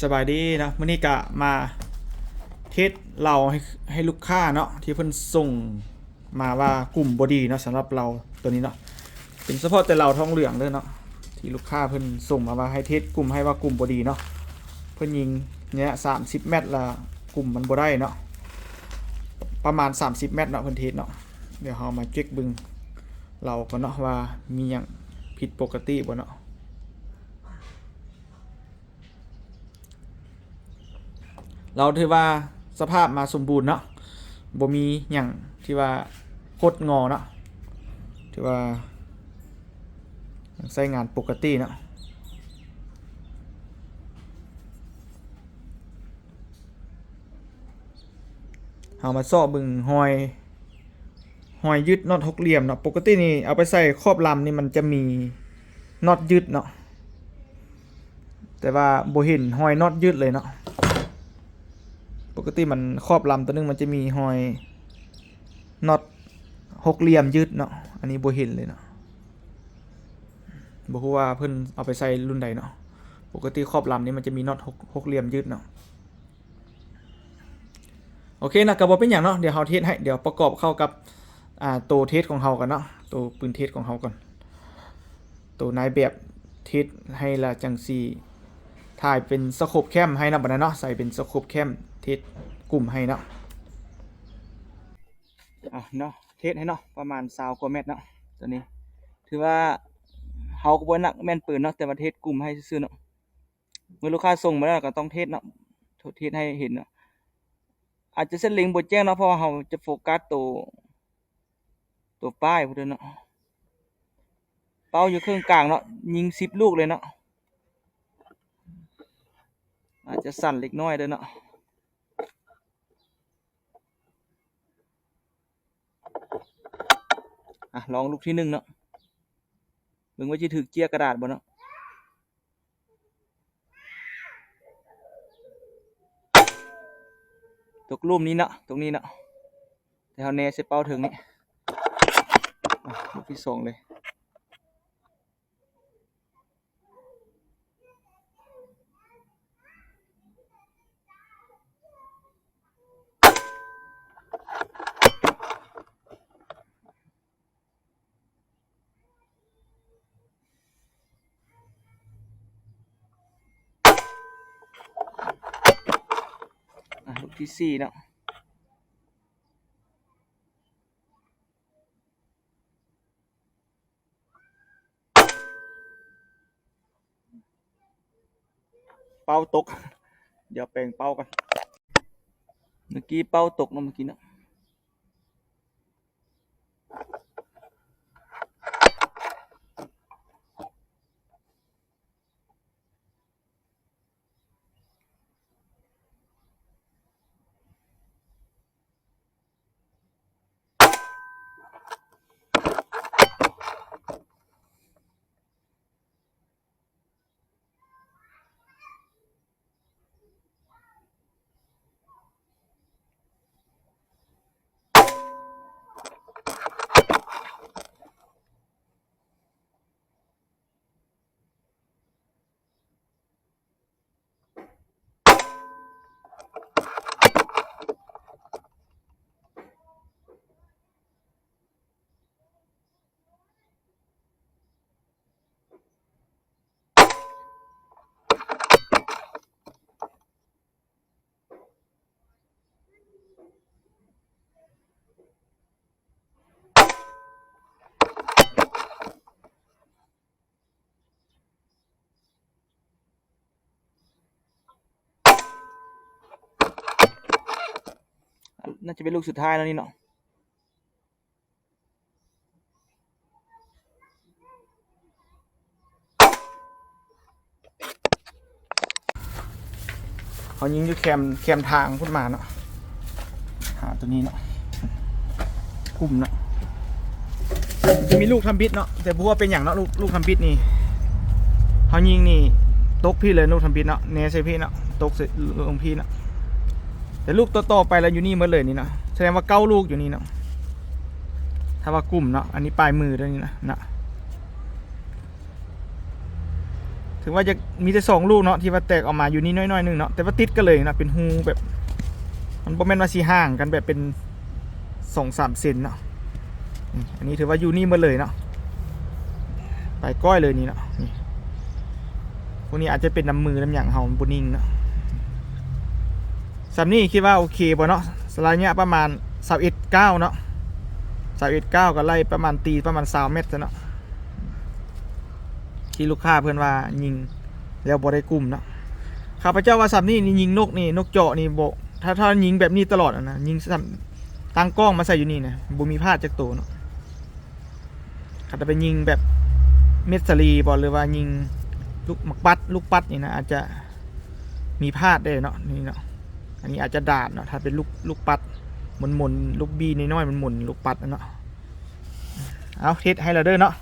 สบายดีนะมื้อนี้ก็มาเทสเราให้ลูกค้าเนาะที่เพิ่นส่งมาว่ากลุ่มบอดีเนาะสำหรับเราตัวนี้เนาะเป็นเฉพาะแต่เราท้องเหลืองเลยเนาะที่ลูกค้าเพิ่นส่งมาว่าให้เทสกลุ่มให้ว่ากลุ่มบอดีเนาะเพิ่นยิงเนี่ย30 เมตรละกลุ่มมันบ่ได้เนาะประมาณ30 เมตรเนาะเพิ่นเทสเนาะเดี๋ยวเฮามาเช็คบึงเราก่อนเนาะว่ามีหยังผิดปกติบ่เนาะเราถือว่าสภาพมาสมบูรณ์เนาะบ่มีหยังที่ว่าโคตรงอเนาะถือว่าใช้งานปกติเนาะเอามาซ้อบึงหอยยึดน็อตหกเหลี่ยมเนาะปกตินี่เอาไปใส่ครอบลำนี่มันจะมีน็อตยึดเนาะแต่ว่าบ่เห็นหอยน็อตยึดเลยเนาะปกติมันครอบลำตัวนึงมันจะมีหอยน็อตหกเหลี่ยมยึดเนาะอันนี้บ่เห็นเลยเนาะบ่รู้ว่าเพิ่นเอาไปใส่รุ่นใดเนาะปกติครอบลำนี้มันจะมีน็อตหกเหลี่ยมยึดเนาะโอเคนะก็บ่เป็นหยังเนาะเดี๋ยวเฮาเทสให้เดี๋ยวประกอบเข้ากับตัวเทสของเฮากันเนาะตัวปืนเทสของเฮาก่อนตัวนายแบบเทสให้ละจังซี่ถ่ายเป็นสโคปแคมให้นะบัดนั้นเนาะใส่เป็นสโคปแคมเทสกลุ่มให้เนาะเนาะเทสให้เนาะประมาณ20 กว่าเมตรเนาะตัวนี้ถือว่าเฮาก็บ่นักแม่นปืนเนาะแต่ว่าเทสกลุ่มให้ซื่อๆเนาะเมื่อลูกค้าส่งมาแล้วก็ต้องเทสเนาะเทสให้เห็นเนาะอาจจะเส้นเล็งบ่แจ้งเนาะเพราะว่าเฮาจะโฟกัสตัวป้ายพุ่นเนาะเป้าอยู่ครึ่งกลางเนาะยิง10 ลูกเลยเนาะอาจจะสั่นเล็กน้อยเด้อเนาะลองลูกที่1เนาะเบิ่งว่าสิถึกเจียกระดาษบ่เนาะตกลุ่มนี้เนาะตรงนี้เนาะแต่เฮาแน่ใส่เป้าถึงนี่ลูกที่2เลยลูกที่4เนาะเป้าตกเดี๋ยวแปลงเป้ากันเมื่อกี้เป้าตกเนาะเมื่อกี้เนาะน่าจะเป็นลูกสุดท้ายแล้วนี่เนาะเขายิงอยู่แคมทางขึ้นมาเนาะหาตัวนี้เนาะกลุ่มเนาะจะมีลูกทำบิดเนาะแต่บัวเป็นอย่างเนาะลูกทำบิดนี่เขายิงนี่ตกพี่เลยลูกทำบิดเนาะเนสพี่เนาะตกลงพี่เนาะแต่ลูกต่อไปแล้วอยู่นี่หมดเลยนี่เนาะแสดงว่า9 ลูกอยู่นี่เนาะถ้าว่ากลุ่มเนาะอันนี้ปลายมือด้วยนี่นะ ถึงว่าจะมีแต่2ลูกเนาะที่ว่าแตกออกมาอยู่นี่น้อยๆนึงเนาะแต่ว่าติดกันเลยเนาะเป็นหูแบบมันบ่แม่นว่าสิห่างกันแบบเป็น 2-3 เซนเนาะอันนี้ถือว่าอยู่นี่หมดเลยเนาะไปก้อยเลยนี่เนาะนี่พวกนี้อาจจะเป็นน้ำมือน้ำอย่างเฮาบ่นิ่งเนาะสำนี้คิดว่าโอเคบ่เนาะสไลด์เนี้ยประมาณ21.9เนาะ21.9ก็ไล่ประมาณตีประมาณ20 เมตรซะเนาะที่ลูกค้าเพื่อนว่ายิงแล้วบ่ได้กลุ่มเนาะข้าพเจ้าว่าสำนี้นี่ยิงนกนี่นกเจาะนี่บ่ถ้ายิงแบบนี้ตลอดนะยิงตั้งกล้องมาใส่อยู่นี่นะบ่มีพลาดจากตัวเนาะถ้าจะไปยิงแบบเม็ดสลีบ่หรือว่ายิงลูกมักปัดลูกปัดนี่นะอาจจะมีพลาดได้เนาะนี่เนาะอันนี้อาจจะดาดเนาะถ้าเป็นลูกปัดหมุนลูกบีน้อยๆมันหมุนลูกปัดเนาะเอาเทสให้เราเด้อเนาะ